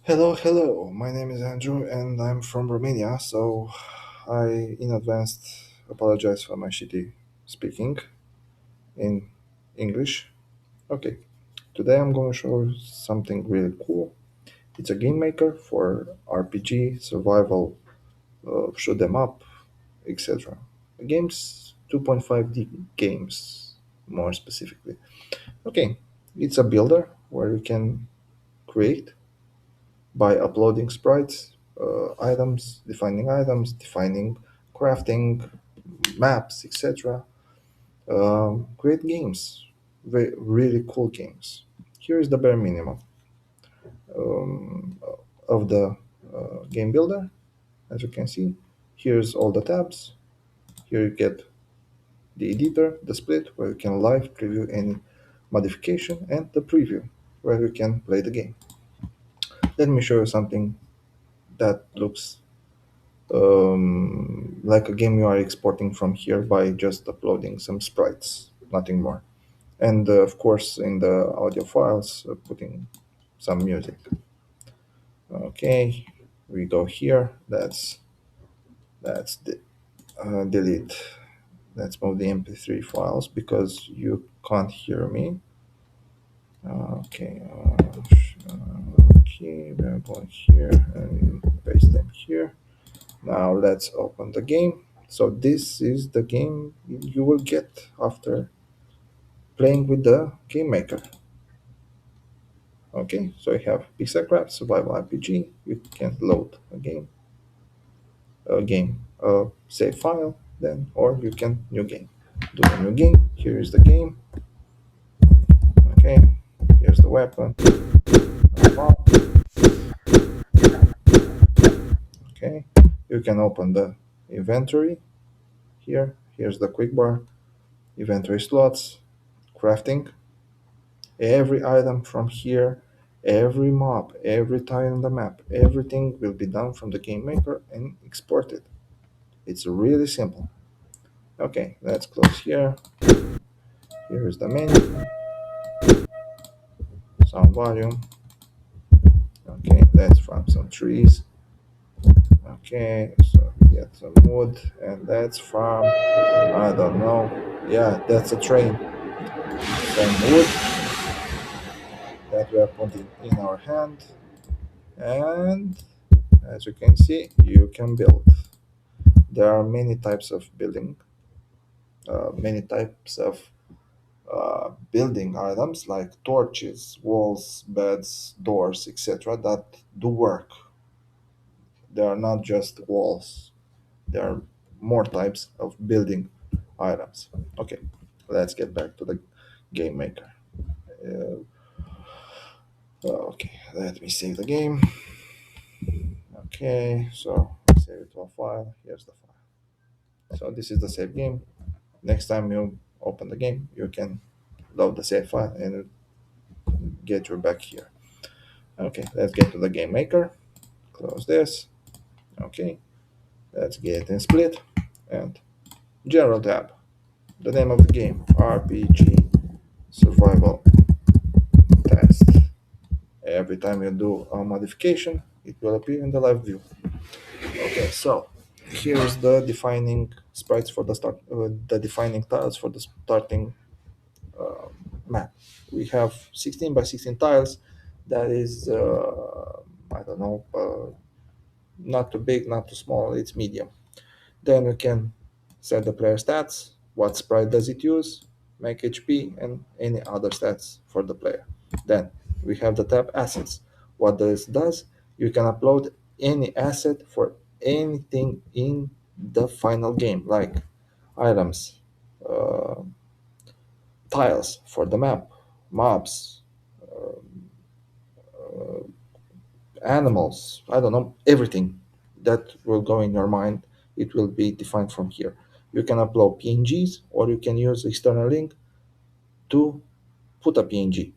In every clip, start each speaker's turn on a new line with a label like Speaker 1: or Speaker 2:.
Speaker 1: Hello, hello. My name is Andrew and I'm from Romania, so I in advance apologize for my shitty speaking in English. Okay, today I'm going to show you something really cool. It's a game maker for RPG, survival, shoot 'em up, etc. The game's 2.5D games, more specifically. Okay, it's a builder where you can create by uploading sprites, items, defining crafting, maps, etc. Great games, really cool games. Here is the bare minimum um, of the game builder. As you can see, here's all the tabs. Here you get the editor, the split, where you can live preview any modification, and the preview, where you can play the game. Let me show you something that looks like a game you are exporting from here by just uploading some sprites, nothing more. And of course, in the audio files, putting some music. Okay, we go here. That's delete. Let's move the MP3 files because you can't hear me. Okay, okay, we're going here and paste them here. Now let's open the game. So this is the game you will get after playing with the game maker. Okay, so you have Pixelcraft Survival RPG. You can load a save file, then or you can new game. Do a new game. Here is the game. Okay, here's the weapon. Okay, you can open the inventory here. Here's the quick bar, inventory slots, crafting. Every item from here, every mob, every tile on the map, everything will be done from the game maker and exported. It's really simple. Okay, let's close here. Here is the menu, some volume. Okay, let's farm some trees. Okay, so we get some wood, and let's farm. I don't know. Yeah, that's a train. Some wood that we are putting in our hand, and as you can see, you can build. There are many types of building, many types of building items like torches, walls, beds, doors, etc. that do work. They are not just walls. There are more types of building items. Okay, let's get back to the game maker. Uh, okay, let me save the game. Okay, so save it to a file. Here's the file. So this is the save game. Next time you open the game, you can load the save file and get you back here. Okay, let's get to the game maker. Close this. Okay, let's get in split and general tab. The name of the game RPG Survival Test. Every time you do a modification, it will appear in the live view. Okay, so here's the defining sprites for the start, the defining tiles for the starting uh, map. We have 16 by 16 tiles. That is, I don't know, not too big, not too small. It's medium. Then we can set the player stats, what sprite does it use, make HP, and any other stats for the player. Then we have the tab assets. What this does, you can upload any asset for anything in the final game, like items, uh, tiles for the map, mobs, animals, I don't know, everything that will go in your mind, it will be defined from here. You can upload PNGs or you can use external link to put a PNG.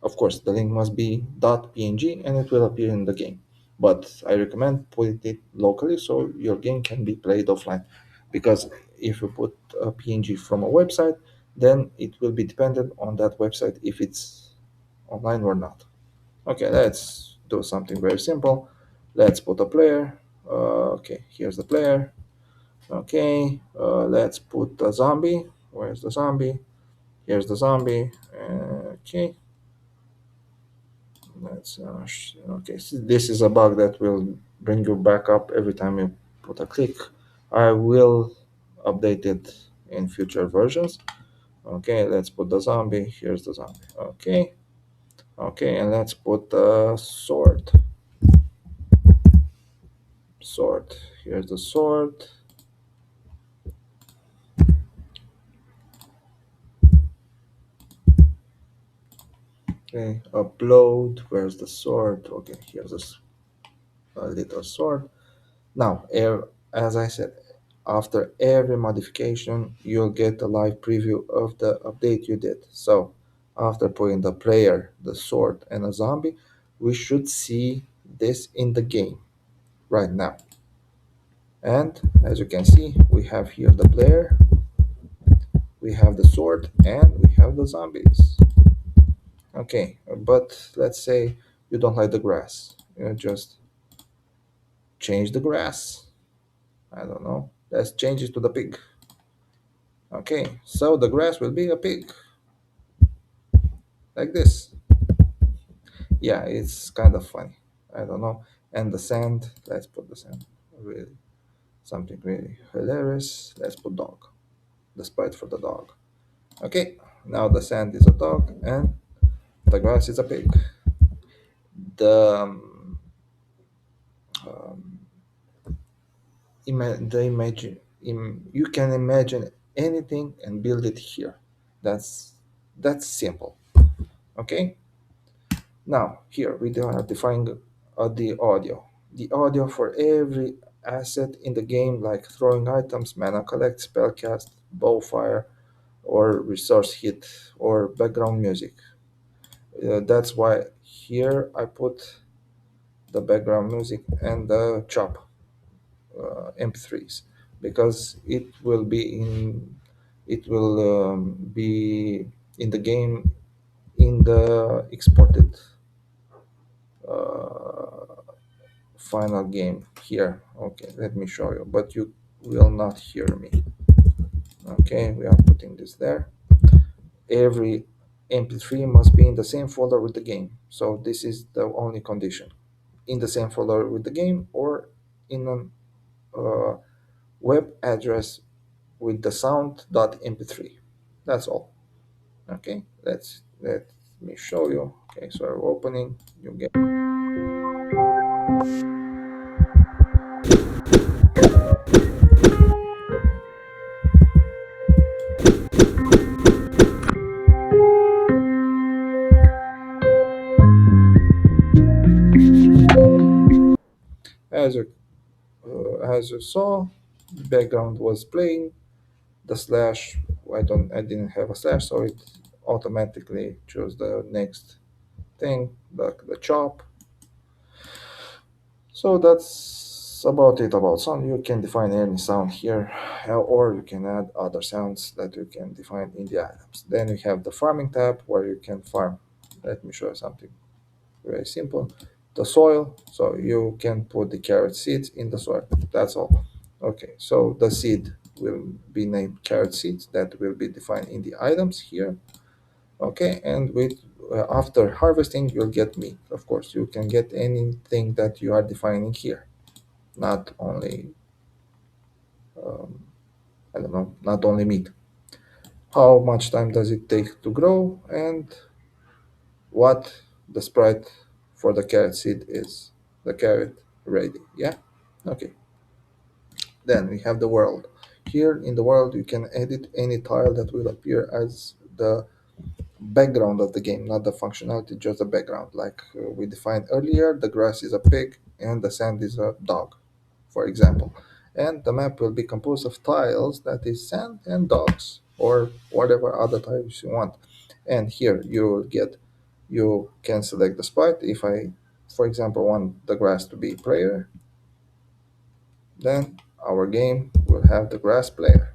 Speaker 1: Of course, the link must be .png and it will appear in the game. But I recommend putting it locally so your game can be played offline. Because if you put a PNG from a website, then it will be dependent on that website if it's online or not. Okay, let's do something very simple. Let's put a player. Okay, here's the player. Okay, let's put a zombie. Where's the zombie? Here's the zombie. Okay, okay. So this is a bug that will bring you back up every time you put a click. I will update it in future versions. Okay, let's put the zombie. Here's the zombie. Okay, okay, and let's put the sword. Sword. Here's the sword. Okay, upload. Where's the sword? Okay, here's a little sword. Now, as I said, after every modification, you'll get a live preview of the update you did. So, after putting the player, the sword, and a zombie, we should see this in the game right now. And as you can see, we have here the player, we have the sword, and we have the zombies. Okay, but let's say you don't like the grass. You just change the grass. I don't know. Let's change it to the pig. Okay, so the grass will be a pig, like this. Yeah, it's kind of funny. I don't know. And the sand, let's put the sand. Really, something really hilarious. Let's put dog. The sprite for the dog. Okay, now the sand is a dog and the grass is a pig. The um, the imagine you can imagine anything and build it here. That's simple. Okay. Now, here we are defining the audio. The audio for every asset in the game, like throwing items, mana collect, spellcast, bowfire, or resource hit, or background music. That's why here I put the background music and the chop MP3s because it will be in the game in the exported uh, final game here. Okay, let me show you, but you will not hear me. Okay, we are putting this there. Every mp3 must be in the same folder with the game, so this is the only condition, in the same folder with the game or in a web address with the sound.mp3. That's all. Okay, let me show you. Okay, so I'm opening, you get. as you as you saw, the background was playing. The slash, I didn't have a slash, so it automatically chose the next thing, the chop. So that's about it about sound. You can define any sound here, or you can add other sounds that you can define in the items. Then we have the farming tab where you can farm. Let me show you something very simple. The soil, so you can put the carrot seeds in the soil. That's all. Okay, so the seed will be named carrot seeds. That will be defined in the items here. Okay, and with after harvesting, you'll get meat. Of course, you can get anything that you are defining here, not only um, I don't know, not only meat. How much time does it take to grow, and what the sprite for the carrot seed is? The carrot ready. Yeah. Okay. Then we have the world. Here in the world, you can edit any tile that will appear as the background of the game, not the functionality, just the background. Like we defined earlier, the grass is a pig and the sand is a dog, for example. And the map will be composed of tiles that is sand and dogs, or whatever other tiles you want. And here you can select the spot. If I, for example, want the grass to be player, then our game will have the grass player.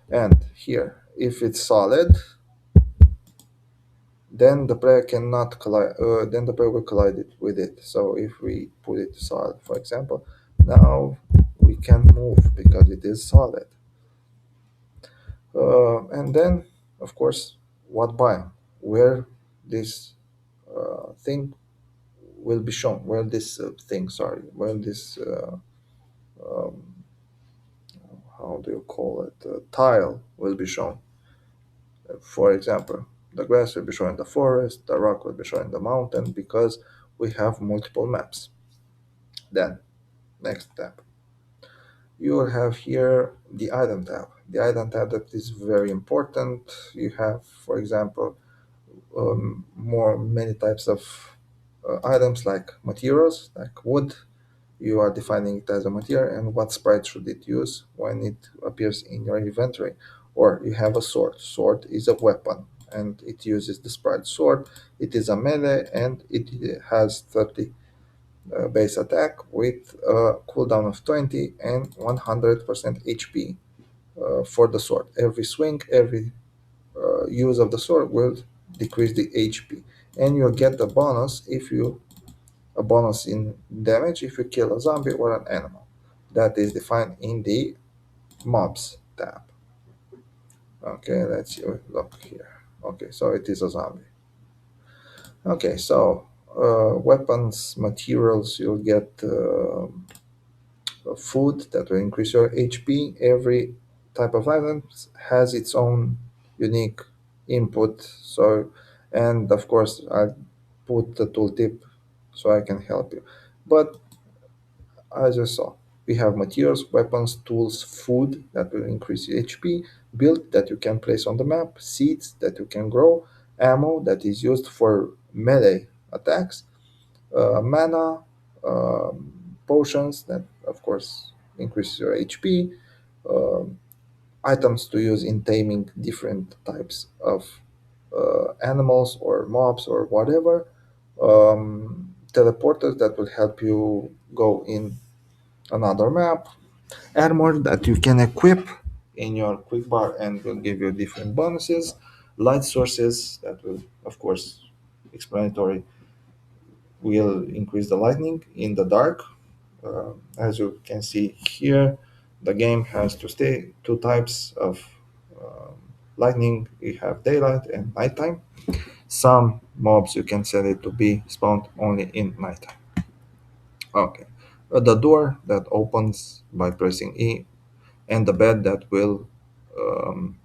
Speaker 1: And here, if it's solid, then the player cannot collide. Then the player will collide it with it. So if we put it solid, for example, now we can move because it is solid. And then, of course, what biome? Where this thing will be shown? Where this thing? Sorry, where this um, how do you call it? Tile will be shown. For example, the grass will be shown in the forest, the rock will be shown in the mountain because we have multiple maps. Then, next tab. You will have here the item tab. The item tab that is very important. You have, for example, many types of items like materials, like wood. You are defining it as a material and what sprite should it use when it appears in your inventory. Or you have a sword. Sword is a weapon and it uses the sprite sword. It is a melee and it has 30 base attack with a cooldown of 20 and 100% HP for the sword. Every swing, every use of the sword will decrease the HP. And you'll get the bonus if you a bonus in damage if you kill a zombie or an animal. That is defined in the mobs tab. Okay, let's see. Look here. Okay, so it is a zombie. Okay, so weapons, materials, you'll get food that will increase your HP. Every type of item has its own unique input. So, and of course, I put the tooltip so I can help you. But as you saw, we have materials, weapons, tools, food that will increase your HP, build that you can place on the map, seeds that you can grow, ammo that is used for melee attacks, mana, potions that, of course, increase your HP, um, items to use in taming different types of animals or mobs or whatever, teleporters that will help you go in another map, armor that you can equip in your quick bar and will give you different bonuses, light sources that will, of course, explanatory, will increase the lightning in the dark. As you can see here, the game has to stay two types of um, lightning. You have daylight and nighttime. Some mobs you can set it to be spawned only in nighttime. Okay. The door that opens by pressing E and the bed that will um,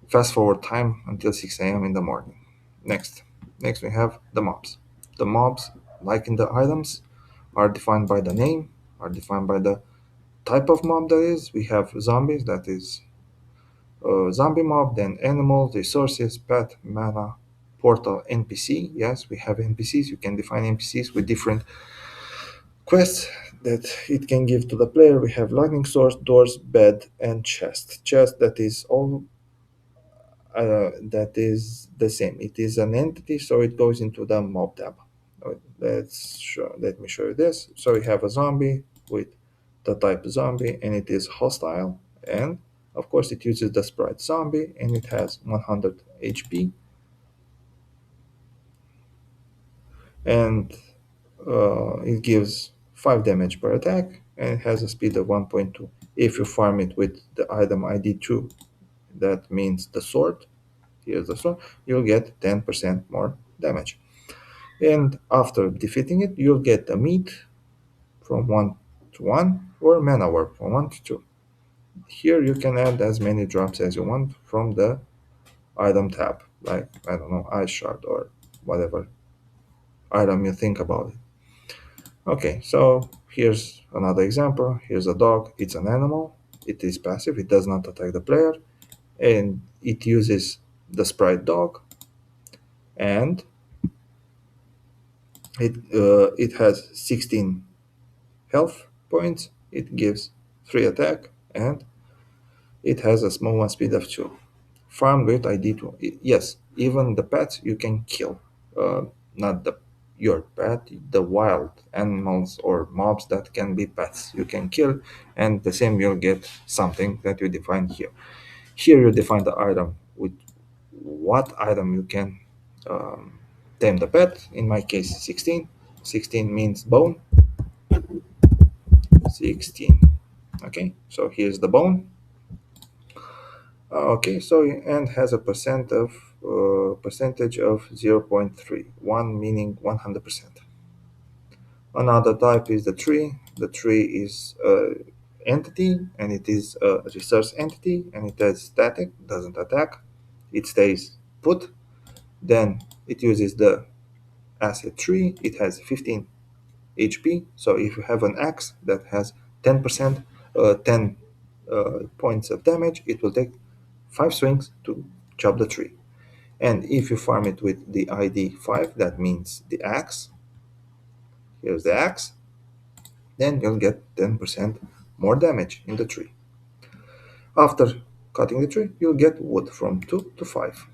Speaker 1: fast forward time until 6 a.m. in the morning. Next, next we have the mobs. The mobs, like in the items, are defined by the name, are defined by the type of mob that is. We have zombies, that is zombie mob, then animals, resources, pet, mana, portal, NPC. Yes, we have NPCs. You can define NPCs with different quests that it can give to the player. We have lightning source, doors, bed, and chest. Chest that is all that is the same. It is an entity, so it goes into the mob tab. Let me show you this. So we have a zombie with the type zombie, and it is hostile. And of course, it uses the sprite zombie, and it has 100 HP, and it gives 5 damage per attack, and it has a speed of 1.2. If you farm it with the item ID 2, that means the sword. Here's the sword. You'll get 10% more damage. And after defeating it, you'll get a meat from 1 to 1 or mana warp from 1 to 2. Here you can add as many drops as you want from the item tab, like, I don't know, ice shard or whatever item you think about it. Okay, so here's another example. Here's a dog. It's an animal. It is passive. It does not attack the player. And it uses the sprite dog. And it has 16 health points. It gives 3 attack. And it has a small one speed of 2. Farm great ID 2. Yes, even the pets you can kill. Not the your pet, the wild animals or mobs that can be pets you can kill, and the same you'll get something that you define here. Here you define the item with what item you can um, tame the pet. In my case, 16. 16 means bone. 16. Okay, so here's the bone. Okay, so and has a percentage of 0.3, 1 meaning 100%. Another type is the tree. The tree is a entity, and it is a resource entity, and it is static, doesn't attack. It stays put. Then it uses the asset tree. It has 15 HP. So if you have an axe that has 10%, 10 points of damage, it will take 5 swings to chop the tree. And if you farm it with the ID 5, that means the axe. Here's the axe. Then you'll get 10% more damage in the tree. After cutting the tree, you'll get wood from 2 to 5.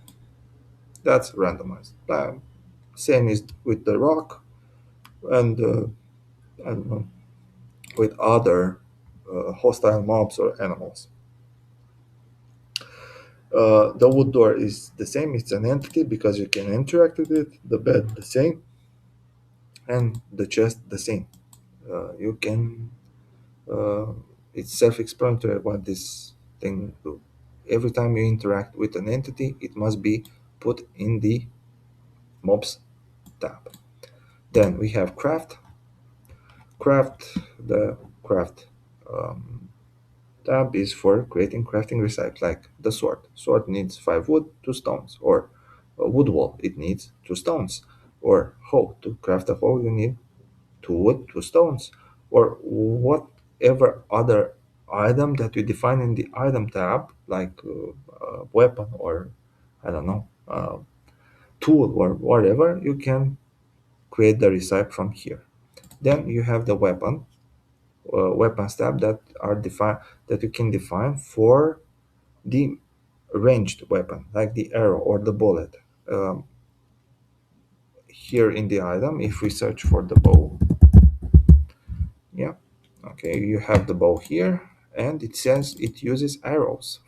Speaker 1: That's randomized. Same is with the rock and I don't know, with other hostile mobs or animals. The wood door is the same. It's an entity because you can interact with it. The bed the same, and the chest the same. You can. Uh, it's self-explanatory what this thing do. Every time you interact with an entity, it must be put in the mobs tab. Then we have craft. Craft. The craft tab is for creating crafting recipes, like the sword. Sword needs 5 wood, 2 stones, or a wood wall. It needs 2 stones, or hoe. To craft a hoe, you need 2 wood, 2 stones, or whatever other item that you define in the item tab, like a weapon or I don't know, tool or whatever. You can create the recipe from here. Then you have the weapons tab that are defined that you can define for the ranged weapon, like the arrow or the bullet. Um, Here in the item, if we search for the bow, yeah, okay, you have the bow here, and it says it uses arrows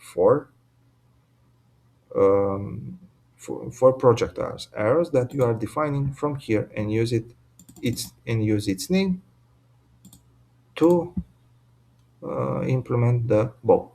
Speaker 1: um, for projectiles, arrows that you are defining from here, and use its name to implement the bow.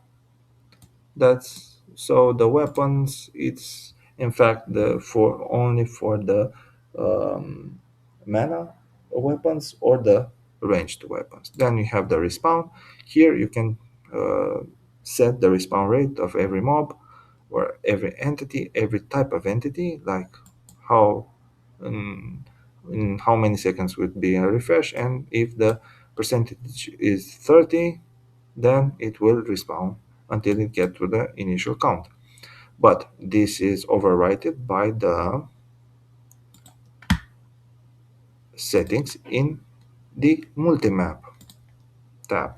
Speaker 1: That's so the weapons. It's in fact the for only for the um, mana weapons or the ranged weapons. Then you have the respawn. Here you can uh, set the respawn rate of every mob or every entity, every type of entity, like how um, in how many seconds would be a refresh, and if the percentage is 30, then it will respawn until it gets to the initial count. But this is overridden by the settings in the multimap tab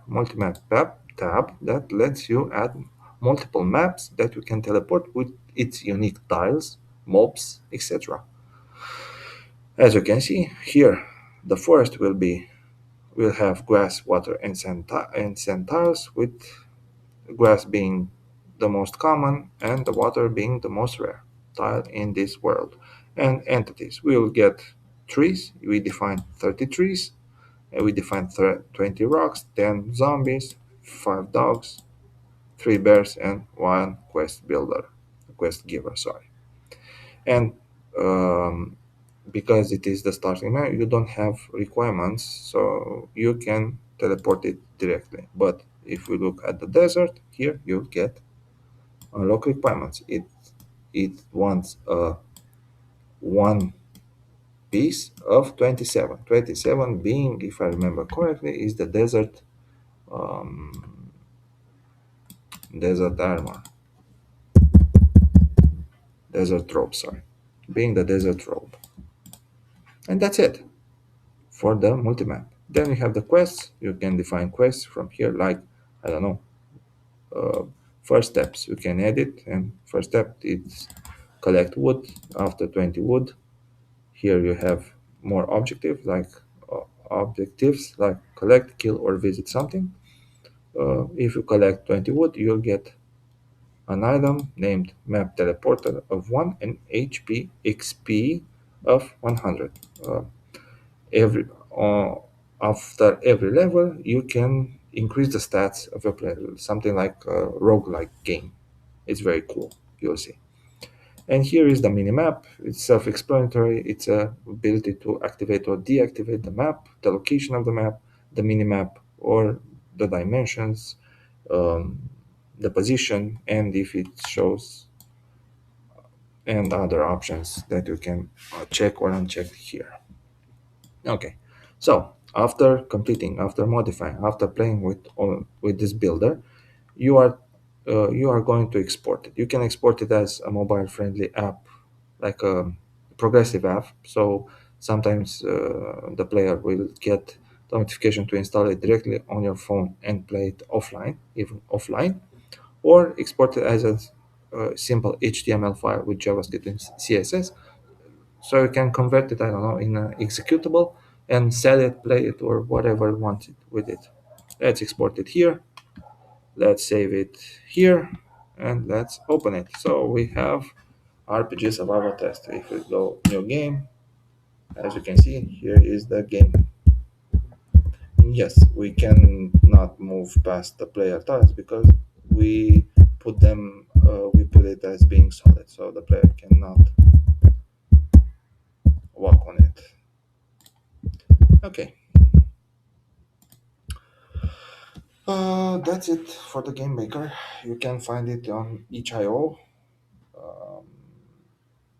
Speaker 1: that lets you add multiple maps that you can teleport with its unique tiles, mobs, etc. As you can see here, the forest will have grass, water, and sand tiles, with grass being the most common and the water being the most rare tile in this world. And entities, we will get trees. We define 30 trees, and we define 20 rocks, 10 zombies, 5 dogs, 3 bears, and 1 quest giver, sorry. And because it is the starting map, you don't have requirements, so you can teleport it directly. But if we look at the desert, here you get unlock requirements. It wants a one piece of 27. 27 being, if I remember correctly, is the um, desert armor, desert robe. Sorry, being the desert robe, and that's it for the multimap. Then you have the quests. You can define quests from here, like I don't know. Uh, First steps you can edit, and first step is collect wood. After 20 wood, here you have more objectives like collect, kill, or visit something. If you collect 20 wood, you'll get an item named map teleporter of 1 and HP XP of 100. Uh, every After every level, you can increase the stats of your player, something like a roguelike game. It's very cool. You'll see. And here is the minimap. It's self-explanatory. It's a ability to activate or deactivate the map, the location of the map, the minimap, or the dimensions, um, the position, and if it shows, and other options that you can check or uncheck here. Okay, so after modifying, after playing with this builder, you are going to export it. You can export it as a mobile-friendly app, like a progressive app. So sometimes the player will get the notification to install it directly on your phone and play it offline, even offline, or export it as a simple HTML file with JavaScript and CSS. So you can convert it, I don't know, in an executable and sell it, play it, or whatever you want it with it. Let's export it here. Let's save it here, and let's open it. So we have RPG Survival Test. If we go new game, as you can see, here is the game. Yes, we can not move past the player tiles because we we put it as being solid, so the player cannot walk on it. Okay, that's it for the game maker. You can find it on itch.io, um,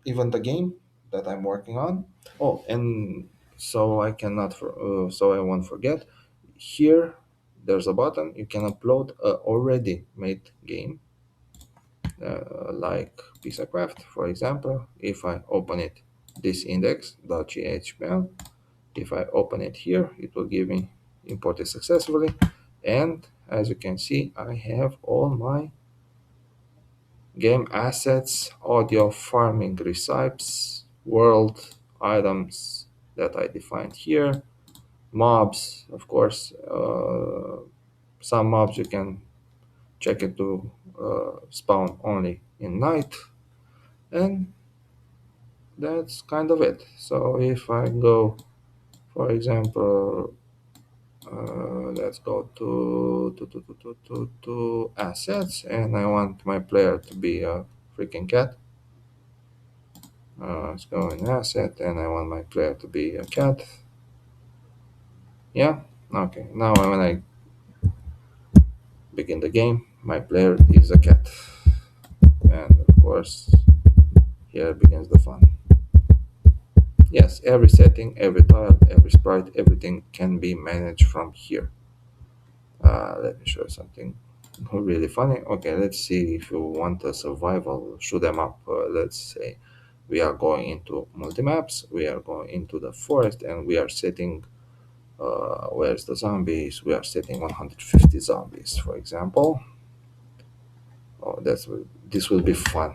Speaker 1: even the game that I'm working on. Oh, and so I won't forget. Here, there's a button. You can upload a already made game, like PizzaCraft, for example. If I open it, this index.html, if I open it here, it will give me imported successfully. And as you can see, I have all my game assets, audio farming recipes, world items that I defined here, mobs, of course. Some mobs you can check it to spawn only in night, and that's kind of it. So if I go, for example, let's go to assets, and I want my player to be a freaking cat. Let's go in asset, and I want my player to be a cat. Yeah, okay. Now when I begin the game, my player is a cat, and of course, here begins the fun. Yes, every setting, every tile, every sprite, everything can be managed from here. Let me show you something really funny. Okay, let's see if you want a survival shoot 'em up. Let's say we are going into multi-maps, we are going into the forest, and we are setting where's the zombies? We are setting 150 zombies, for example. Oh, this will be fun.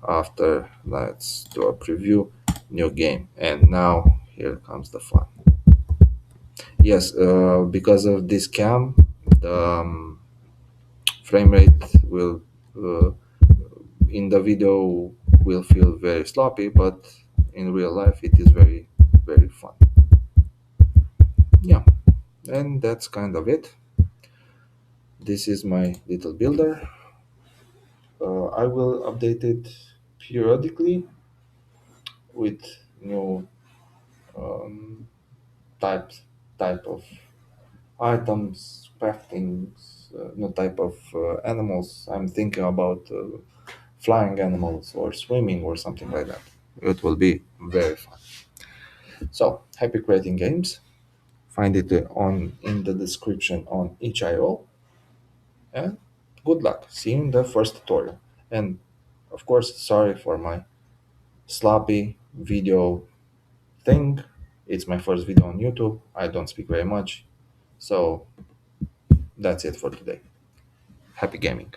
Speaker 1: After, let's do a preview, new game, and now here comes the fun. Yes, because of this cam, the frame rate will uh, in the video will feel very sloppy, but in real life it is very fun. Yeah, and that's kind of it. This is my little builder. I will update it periodically with new um, types type of items, craftings, new type of animals. I'm thinking about flying animals or swimming or something like that. It will be very fun. So happy creating games. Find it on in the description on itch.io, and good luck. See you in the first tutorial. And of course, sorry for my sloppy video thing. It's my first video on YouTube. I don't speak very much. So that's it for today. Happy gaming.